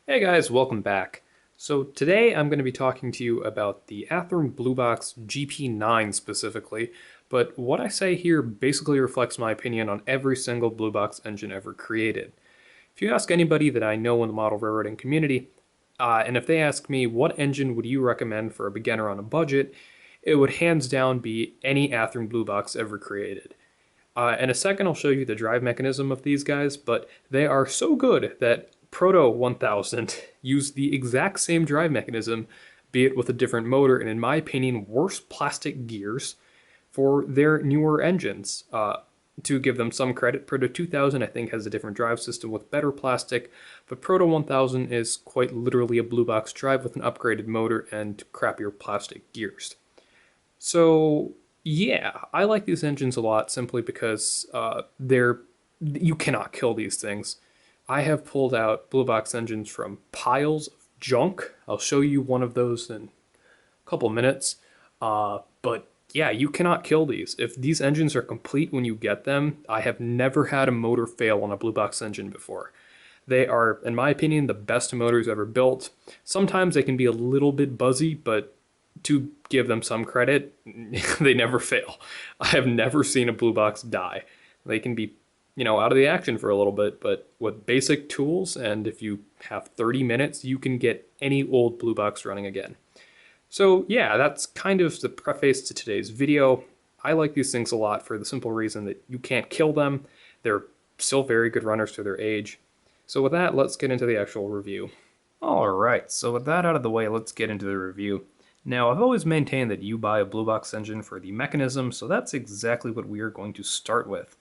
Hey guys, welcome back. So today I'm going to be talking to you about the Athearn Blue Box Gp-9 specifically, but what I say here basically reflects my opinion on every single Blue Box engine ever created. If you ask anybody that I know in the model railroading community, and if they ask me what engine would you recommend for a beginner on a budget, it would hands down be any Athearn Blue Box ever created. In a second, I'll show you the drive mechanism of these guys, but they are so good that Proto 1000 used the exact same drive mechanism, be it with a different motor, and in my opinion, worse plastic gears for their newer engines. To give them some credit, Proto 2000 I think has a different drive system with better plastic, but Proto 1000 is quite literally a blue box drive with an upgraded motor and crappier plastic gears. So yeah, I like these engines a lot simply because you cannot kill these things. I have pulled out blue box engines from piles of junk. I'll show you one of those in a couple minutes. But yeah, you cannot kill these. If these engines are complete when you get them, I have never had a motor fail on a blue box engine before. They are, in my opinion, the best motors ever built. Sometimes they can be a little bit buzzy, but to give them some credit, they never fail. I have never seen a blue box die. They can be, out of the action for a little bit, but with basic tools, and if you have 30 minutes, you can get any old blue box running again. So yeah, that's kind of the preface to today's video. I like these things a lot for the simple reason that you can't kill them. They're still very good runners to their age. So with that, let's get into the actual review. Alright, so with that out of the way, let's get into the review. Now, I've always maintained that you buy a blue box engine for the mechanism, so that's exactly what we are going to start with.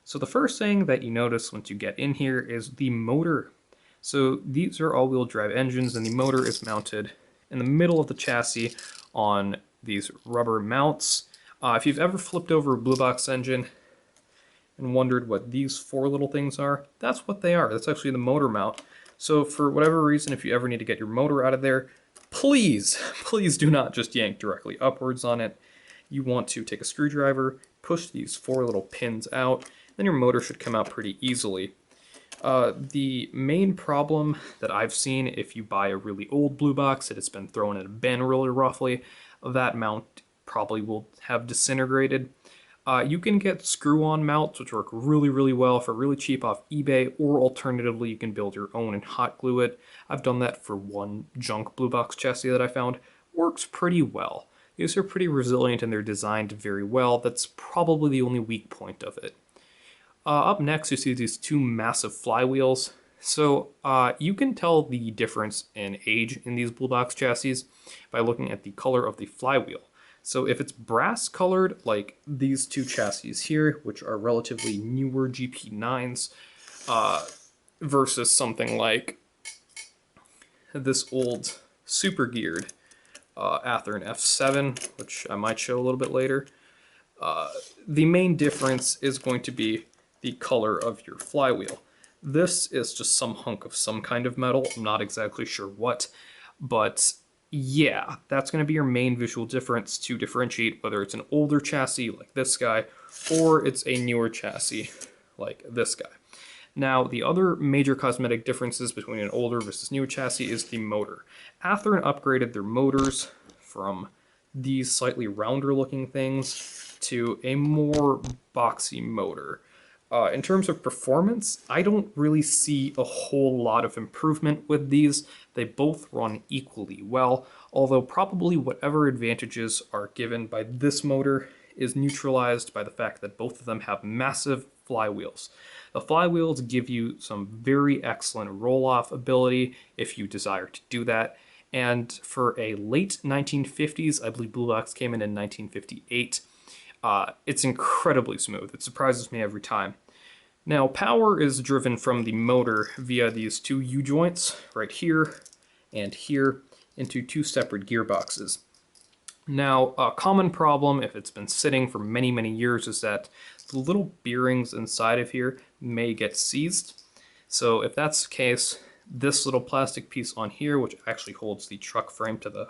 So the first thing that you notice once you get in here is the motor. So these are all-wheel drive engines, and the motor is mounted in the middle of the chassis on these rubber mounts. If you've ever flipped over a blue box engine and wondered what these four little things are, that's what they are. That's actually the motor mount. So for whatever reason, if you ever need to get your motor out of there, please do not just yank directly upwards on it. You want to take a screwdriver, push these four little pins out, then your motor should come out pretty easily. The main problem that I've seen if you buy a really old blue box that has been thrown in a bin really roughly, that mount probably will have disintegrated. You can get screw-on mounts which work really well for really cheap off eBay, or alternatively you can build your own and hot glue it. I've done that for one junk blue box chassis that I found. Works pretty well. These are pretty resilient and they're designed very well. That's probably the only weak point of it. Up next you see these two massive flywheels. So you can tell the difference in age in these blue box chassis by looking at the color of the flywheel. So if it's brass colored, like these two chassis here, which are relatively newer GP9s, versus something like this old super geared Athearn F7, which I might show a little bit later, the main difference is going to be the color of your flywheel. This is just some hunk of some kind of metal, I'm not exactly sure what, but yeah, that's going to be your main visual difference to differentiate whether it's an older chassis like this guy or it's a newer chassis like this guy. Now, the other major cosmetic differences between an older versus newer chassis is the motor. Athearn upgraded their motors from these slightly rounder looking things to a more boxy motor. In terms of performance, I don't really see a whole lot of improvement with these. They both run equally well, although probably whatever advantages are given by this motor is neutralized by the fact that both of them have massive flywheels. The flywheels give you some very excellent roll-off ability if you desire to do that, and for a late 1950s, I believe Blue Box came in 1958, it's incredibly smooth. It surprises me every time. Now, power is driven from the motor via these two U-joints right here and here into two separate gearboxes. Now, a common problem if it's been sitting for many years is that the little bearings inside of here may get seized. So if that's the case, this little plastic piece on here, which actually holds the truck frame to the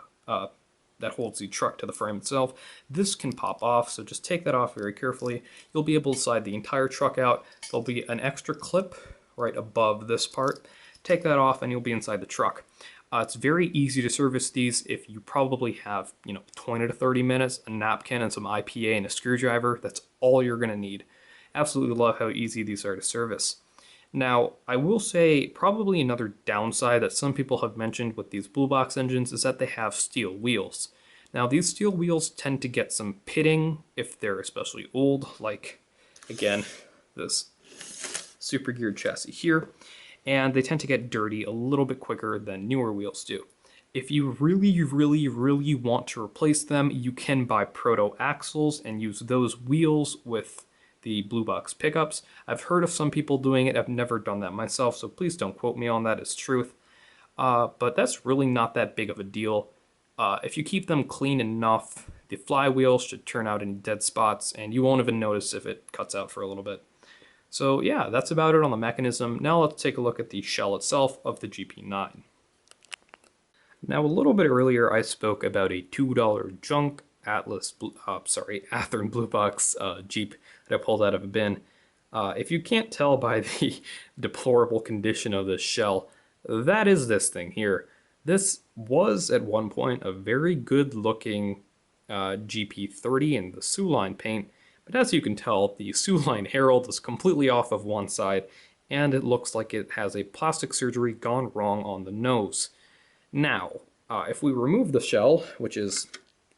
frame itself, this can pop off, so just take that off very carefully. You'll be able to slide the entire truck out. There'll be an extra clip right above this part take that off and you'll be inside the truck. It's very easy to service these if you probably have, 20 to 30 minutes, a napkin and some IPA and a screwdriver. That's all you're going to need. Absolutely love how easy these are to service. Now, I will say probably another downside that some people have mentioned with these Blue Box engines is that they have steel wheels. Now, these steel wheels tend to get some pitting if they're especially old, like, again, this super geared chassis here, and they tend to get dirty a little bit quicker than newer wheels do. If you really want to replace them, you can buy proto axles and use those wheels with the Blue Box pickups. I've heard of some people doing it. I've never done that myself, so please don't quote me on that as truth. But that's really not that big of a deal. If you keep them clean enough, the flywheel should turn out any dead spots, and you won't even notice if it cuts out for a little bit. So yeah, that's about it on the mechanism. Now let's take a look at the shell itself of the Gp-9. Now a little bit earlier I spoke about a $2 junk Athearn Blue Box Jeep that I pulled out of a bin. If you can't tell by the deplorable condition of this shell, that is this thing here. This was at one point a very good looking GP30 in the Line paint, but as you can tell, the Line herald is completely off of one side, and it looks like it has a plastic surgery gone wrong on the nose. Now, if we remove the shell, which is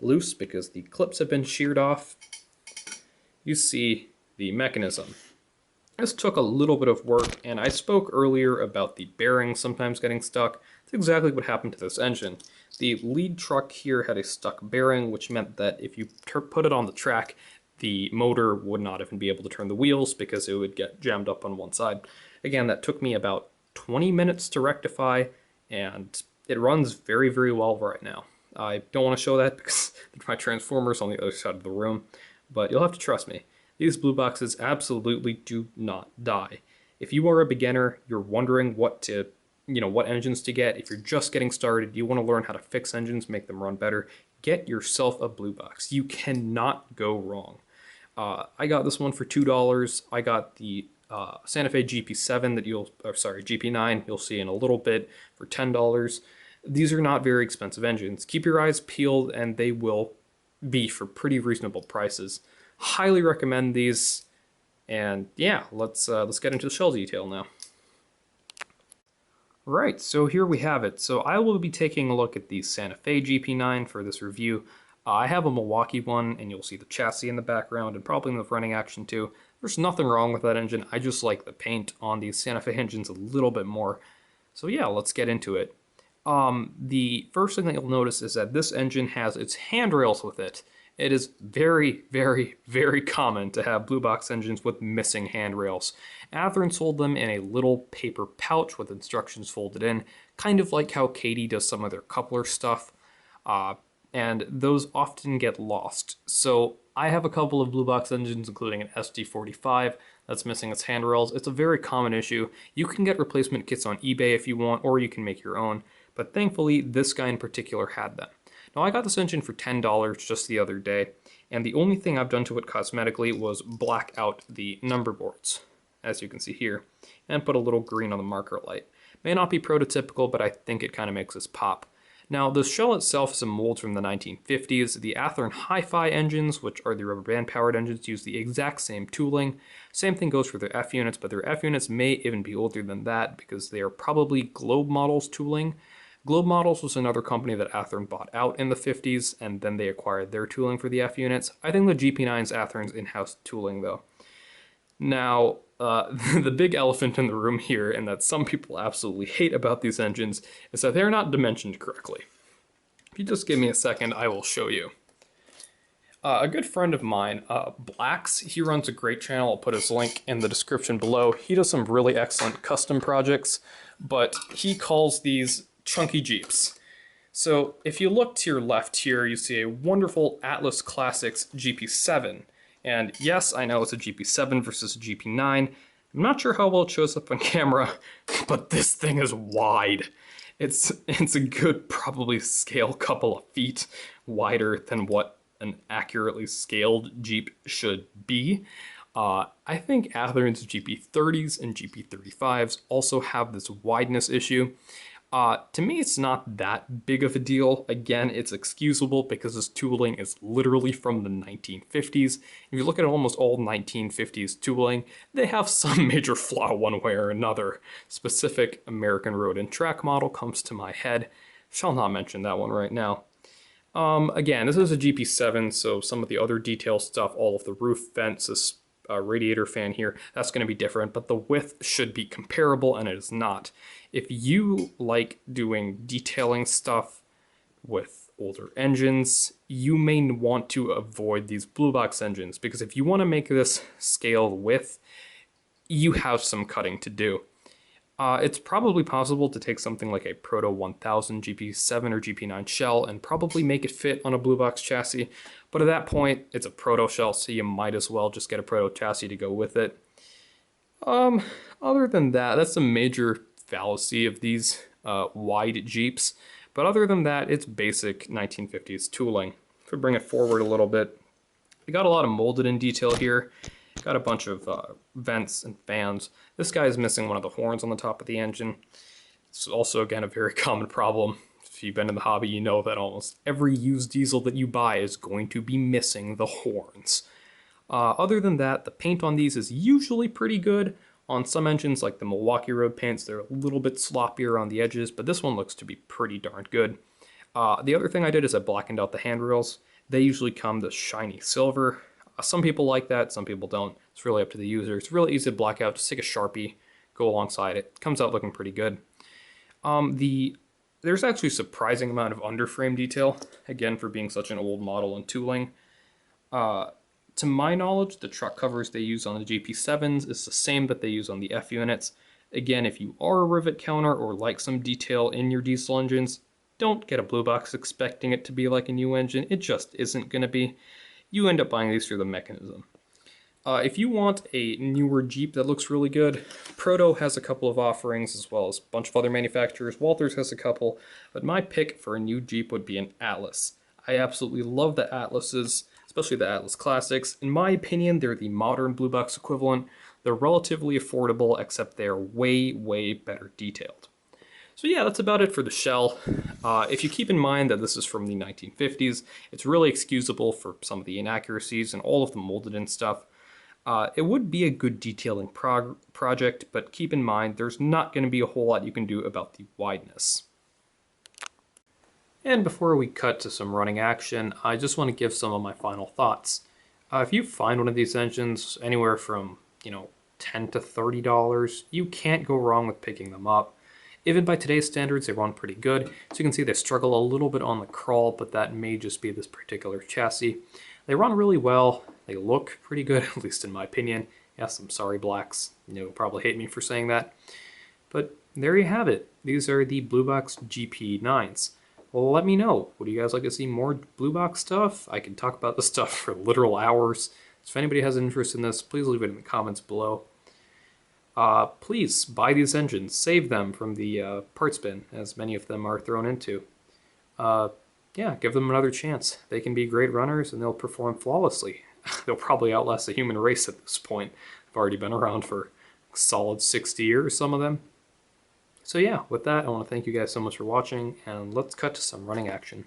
loose because the clips have been sheared off, you see the mechanism. This took a little bit of work, and I spoke earlier about the bearings sometimes getting stuck. That's exactly what happened to this engine. The lead truck here had a stuck bearing, which meant that if you put it on the track, the motor would not even be able to turn the wheels because it would get jammed up on one side. Again, that took me about 20 minutes to rectify, and it runs very well right now. I don't want to show that because my transformer's on the other side of the room, but you'll have to trust me. These Blue Boxes absolutely do not die. If you are a beginner, you're wondering what engines to get, if you're just getting started, you want to learn how to fix engines, make them run better, get yourself a Blue Box. You cannot go wrong. I got this one for $2. I got the Santa Fe GP7 GP9 you'll see in a little bit for $10. These are not very expensive engines. Keep your eyes peeled and they will be for pretty reasonable prices. Highly recommend these. And yeah, let's get into the shell detail now. Right, so here we have it. So I will be taking a look at the Santa Fe GP9 for this review. I have a Milwaukee one, and you'll see the chassis in the background and probably in the running action too. There's nothing wrong with that engine. I just like the paint on these Santa Fe engines a little bit more. So yeah, let's get into it. The first thing that you'll notice is that this engine has its handrails with it. It is very common to have Blue Box engines with missing handrails. Athearn sold them in a little paper pouch with instructions folded in, kind of like how Katie does some of their coupler stuff, and those often get lost. So I have a couple of Blue Box engines, including an SD45 that's missing its handrails. It's a very common issue. You can get replacement kits on eBay if you want, or you can make your own, but thankfully this guy in particular had them. Now I got this engine for $10 just the other day, and the only thing I've done to it cosmetically was black out the number boards, as you can see here, and put a little green on the marker light. May not be prototypical, but I think it kind of makes this pop. Now the shell itself is a mold from the 1950s. The Athearn Hi-Fi engines, which are the rubber band powered engines, use the exact same tooling. Same thing goes for their F units, but their F units may even be older than that because they are probably Globe Models tooling. Globe Models was another company that Athearn bought out in the 50s, and then they acquired their tooling for the F units. I think the GP9's Athearn's in-house tooling, though. Now, the big elephant in the room here, and that some people absolutely hate about these engines, is that they're not dimensioned correctly. If you just give me a second, I will show you. A good friend of mine, Blax, he runs a great channel. I'll put his link in the description below. He does some really excellent custom projects, but he calls these chunky Jeeps. So if you look to your left here, you see a wonderful Atlas Classics GP7. And yes, I know it's a GP7 versus a GP9. I'm not sure how well it shows up on camera, but this thing is wide. It's a good probably scale couple of feet wider than what an accurately scaled Jeep should be. I think Athearn's GP30s and GP35s also have this wideness issue. To me, it's not that big of a deal. Again, it's excusable because this tooling is literally from the 1950s. If you look at almost all 1950s tooling, they have some major flaw one way or another. Specific American Road and Track model comes to my head. Shall not mention that one right now. Again, this is a GP7, so some of the other detail stuff, all of the roof vents, this radiator fan here, that's going to be different, but the width should be comparable, and it is not. If you like doing detailing stuff with older engines, you may want to avoid these blue box engines, because if you want to make this scale width, you have some cutting to do. It's probably possible to take something like a Proto 1000 GP7 or GP9 shell and probably make it fit on a blue box chassis, but at that point, it's a Proto shell, so you might as well just get a Proto chassis to go with it. Other than that, that's a major fallacy of these wide Jeeps, but other than that, it's basic 1950s tooling. If we bring it forward a little bit, we got a lot of molded in detail here. Got a bunch of vents and fans. This guy is missing one of the horns on the top of the engine. It's also, again, a very common problem. If you've been in the hobby, you know that almost every used diesel that you buy is going to be missing the horns. Other than that, the paint on these is usually pretty good. On some engines, like the Milwaukee Road paints, they're a little bit sloppier on the edges, but this one looks to be pretty darn good. The other thing I did is I blackened out the handrails. They usually come this shiny silver. Some people like that, some people don't. It's really up to the user. It's really easy to black out. Just take a Sharpie, go alongside it. It comes out looking pretty good. There's actually a surprising amount of underframe detail, again, for being such an old model and tooling. To my knowledge, the truck covers they use on the GP7s is the same that they use on the F units. Again, if you are a rivet counter or like some detail in your diesel engines, don't get a blue box expecting it to be like a new engine. It just isn't going to be. You end up buying these through the mechanism. If you want a newer Jeep that looks really good, Proto has a couple of offerings, as well as a bunch of other manufacturers. Walthers has a couple, but my pick for a new Jeep would be an Atlas. I absolutely love the Atlases, especially the Atlas Classics. In my opinion, they're the modern blue box equivalent. They're relatively affordable, except they're way, way better detailed. So yeah, that's about it for the shell. If you keep in mind that this is from the 1950s, it's really excusable for some of the inaccuracies and all of the molded in stuff. It would be a good detailing project, but keep in mind there's not going to be a whole lot you can do about the wideness. And before we cut to some running action, I just want to give some of my final thoughts. If you find one of these engines anywhere from, $10 to $30, you can't go wrong with picking them up. Even by today's standards, they run pretty good. So you can see they struggle a little bit on the crawl, but that may just be this particular chassis. They run really well. They look pretty good, at least in my opinion. Yes, I'm sorry, Blax. You'll probably hate me for saying that. But there you have it. These are the Blue Box GP9s. Well, let me know. Would you guys like to see more Blue Box stuff? I can talk about this stuff for literal hours. So if anybody has an interest in this, please leave it in the comments below. Please buy these engines, save them from the parts bin, as many of them are thrown into. Yeah, give them another chance. They can be great runners and they'll perform flawlessly. They'll probably outlast the human race at this point. They've already been around for a solid 60 years, some of them. So yeah, with that, I want to thank you guys so much for watching, and let's cut to some running action.